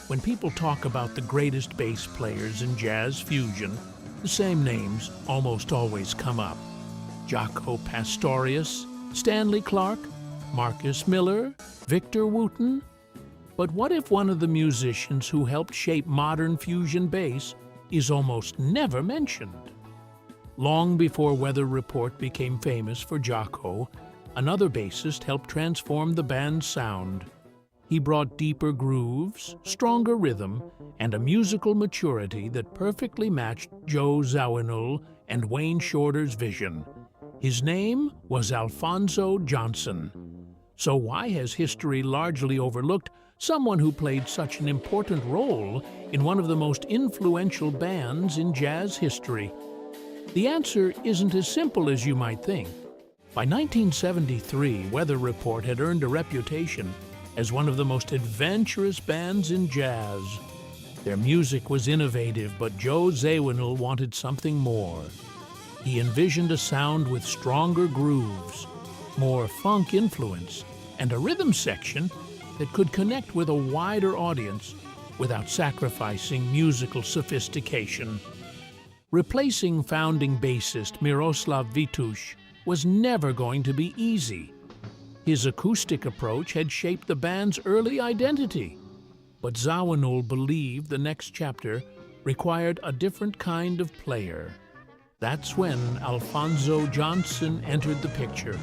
When people talk about the greatest bass players in jazz fusion, the same names almost always come up. Jaco Pastorius, Stanley Clarke, Marcus Miller, Victor Wooten. But what if one of the musicians who helped shape modern fusion bass is almost never mentioned? Long before Weather Report became famous for Jaco, another bassist helped transform the band's sound. He brought deeper grooves, stronger rhythm, and a musical maturity that perfectly matched Joe Zawinul and Wayne Shorter's vision. His name was Alphonso Johnson. So why has history largely overlooked someone who played such an important role in one of the most influential bands in jazz history? The answer isn't as simple as you might think. By 1973, Weather Report had earned a reputation as one of the most adventurous bands in jazz. Their music was innovative, but Joe Zawinul wanted something more. He envisioned a sound with stronger grooves, more funk influence, and a rhythm section that could connect with a wider audience without sacrificing musical sophistication. Replacing founding bassist Miroslav Vitush was never going to be easy. His acoustic approach had shaped the band's early identity, but Zawinul believed the next chapter required a different kind of player. That's when Alphonso Johnson entered the picture.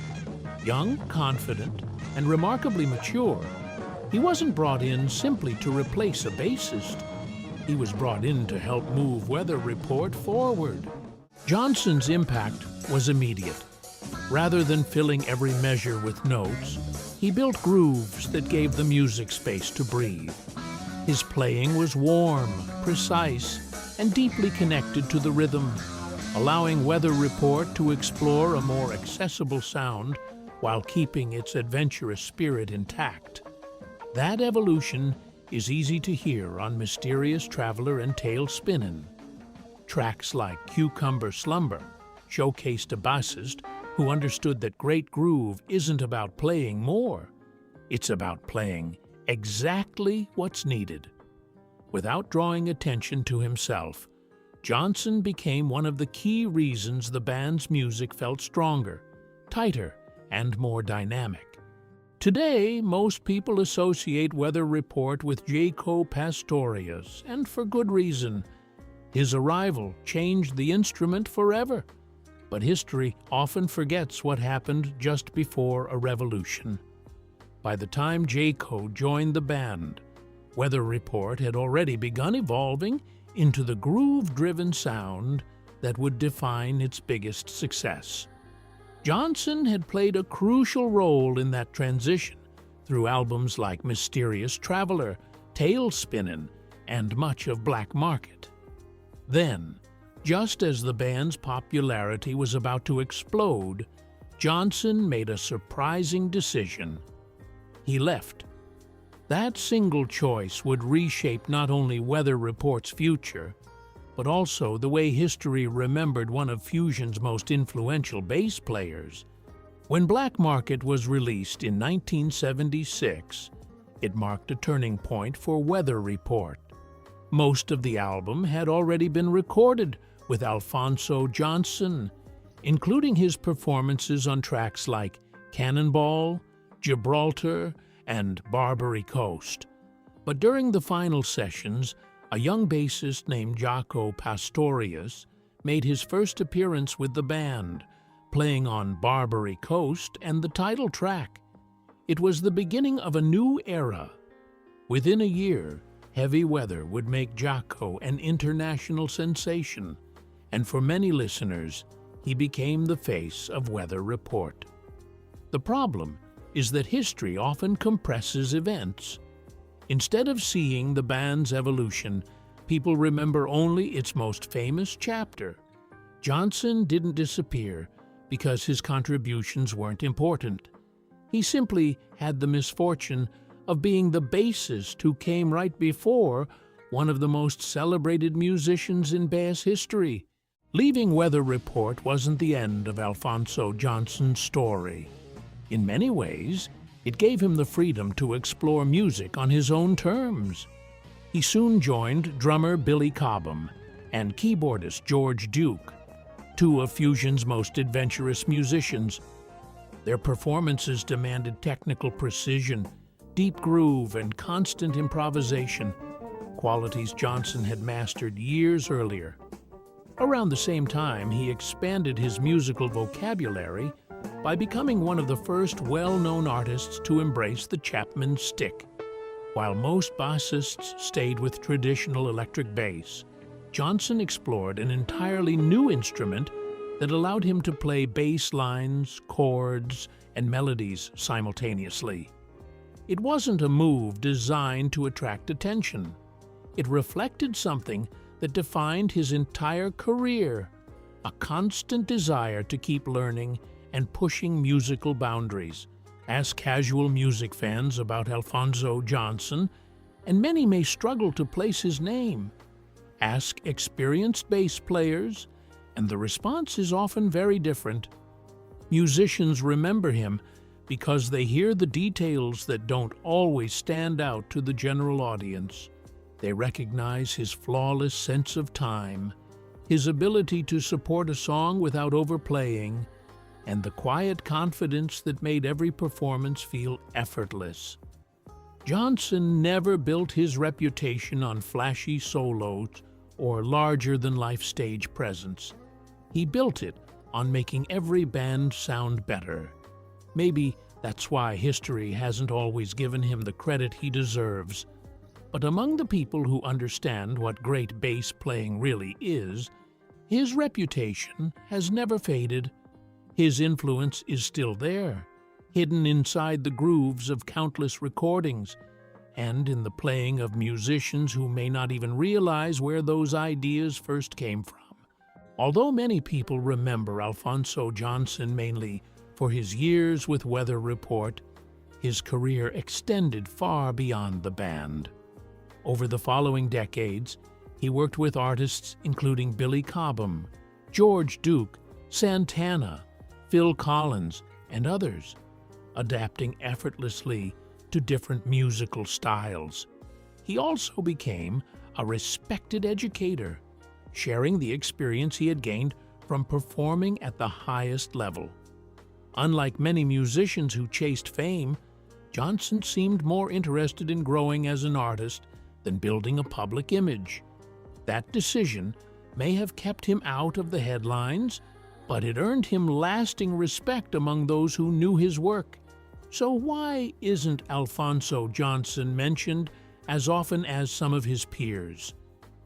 Young, confident, and remarkably mature, he wasn't brought in simply to replace a bassist. He was brought in to help move Weather Report forward. Johnson's impact was immediate. Rather than filling every measure with notes, he built grooves that gave the music space to breathe. His playing was warm, precise, and deeply connected to the rhythm, allowing Weather Report to explore a more accessible sound while keeping its adventurous spirit intact. That evolution is easy to hear on Mysterious Traveler and Tail Spinnin'. Tracks like Cucumber Slumber showcased a bassist who understood that great groove isn't about playing more. It's about playing exactly what's needed. Without drawing attention to himself, Johnson became one of the key reasons the band's music felt stronger, tighter, and more dynamic. Today, most people associate Weather Report with Jaco Pastorius, and for good reason. His arrival changed the instrument forever. But history often forgets what happened just before a revolution. By the time Jaco joined the band, Weather Report had already begun evolving into the groove-driven sound that would define its biggest success. Johnson had played a crucial role in that transition through albums like Mysterious Traveler, Tail Spinnin', and much of Black Market. Then, just as the band's popularity was about to explode, Johnson made a surprising decision. He left. That single choice would reshape not only Weather Report's future, but also the way history remembered one of fusion's most influential bass players. When Black Market was released in 1976, it marked a turning point for Weather Report. Most of the album had already been recorded with Alphonso Johnson, including his performances on tracks like Cannonball, Gibraltar, and Barbary Coast. But during the final sessions, a young bassist named Jaco Pastorius made his first appearance with the band, playing on Barbary Coast and the title track. It was the beginning of a new era. Within a year, Heavy Weather would make Jaco an international sensation, and for many listeners, he became the face of Weather Report. The problem is that history often compresses events. Instead of seeing the band's evolution, people remember only its most famous chapter. Johnson didn't disappear because his contributions weren't important. He simply had the misfortune of being the bassist who came right before one of the most celebrated musicians in bass history. Leaving Weather Report wasn't the end of Alphonso Johnson's story. In many ways, it gave him the freedom to explore music on his own terms. He soon joined drummer Billy Cobham and keyboardist George Duke, two of Fusion's most adventurous musicians. Their performances demanded technical precision, deep groove, and constant improvisation, qualities Johnson had mastered years earlier. Around the same time, he expanded his musical vocabulary by becoming one of the first well-known artists to embrace the Chapman stick. While most bassists stayed with traditional electric bass, Johnson explored an entirely new instrument that allowed him to play bass lines, chords, and melodies simultaneously. It wasn't a move designed to attract attention. It reflected something that defined his entire career, a constant desire to keep learning and pushing musical boundaries. Ask casual music fans about Alphonso Johnson, and many may struggle to place his name. Ask experienced bass players, and the response is often very different. Musicians remember him because they hear the details that don't always stand out to the general audience. They recognize his flawless sense of time, his ability to support a song without overplaying, and the quiet confidence that made every performance feel effortless. Johnson never built his reputation on flashy solos or larger-than-life stage presence. He built it on making every band sound better. Maybe that's why history hasn't always given him the credit he deserves. But among the people who understand what great bass playing really is, his reputation has never faded. His influence is still there, hidden inside the grooves of countless recordings, and in the playing of musicians who may not even realize where those ideas first came from. Although many people remember Alphonso Johnson mainly for his years with Weather Report, his career extended far beyond the band. Over the following decades, he worked with artists including Billy Cobham, George Duke, Santana, Phil Collins, and others, adapting effortlessly to different musical styles. He also became a respected educator, sharing the experience he had gained from performing at the highest level. Unlike many musicians who chased fame, Johnson seemed more interested in growing as an artist than building a public image. That decision may have kept him out of the headlines, but it earned him lasting respect among those who knew his work. So why isn't Alphonso Johnson mentioned as often as some of his peers?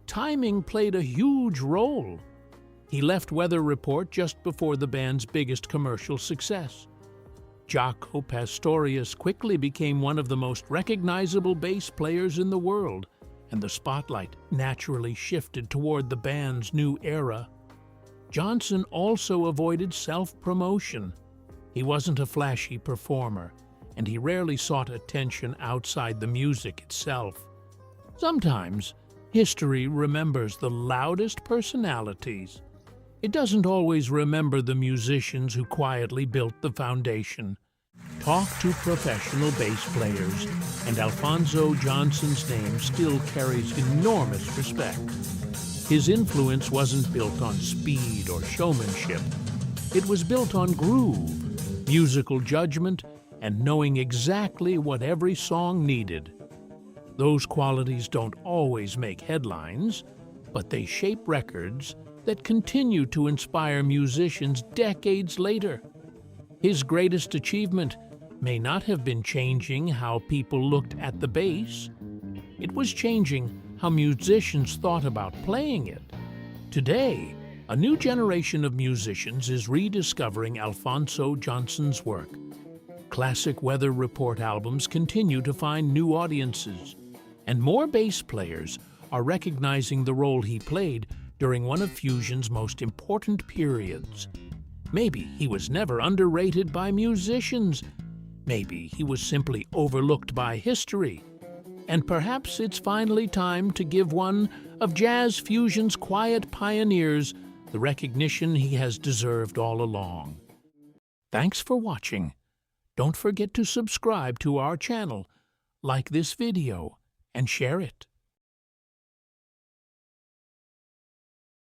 Timing played a huge role. He left Weather Report just before the band's biggest commercial success. Jaco Pastorius quickly became one of the most recognizable bass players in the world, and the spotlight naturally shifted toward the band's new era. Johnson also avoided self-promotion. He wasn't a flashy performer, and he rarely sought attention outside the music itself. Sometimes, history remembers the loudest personalities. It doesn't always remember the musicians who quietly built the foundation. Talk to professional bass players, and Alphonso Johnson's name still carries enormous respect. His influence wasn't built on speed or showmanship. It was built on groove, musical judgment, and knowing exactly what every song needed. Those qualities don't always make headlines, but they shape records that continue to inspire musicians decades later. His greatest achievement may not have been changing how people looked at the bass. It was changing how musicians thought about playing it. Today, a new generation of musicians is rediscovering Alphonso Johnson's work. Classic Weather Report albums continue to find new audiences, and more bass players are recognizing the role he played during one of Fusion's most important periods. Maybe he was never underrated by musicians. Maybe he was simply overlooked by history. And perhaps it's finally time to give one of jazz fusion's quiet pioneers the recognition he has deserved all along. Thanks for watching. Don't forget to subscribe to our channel, like this video, and share it.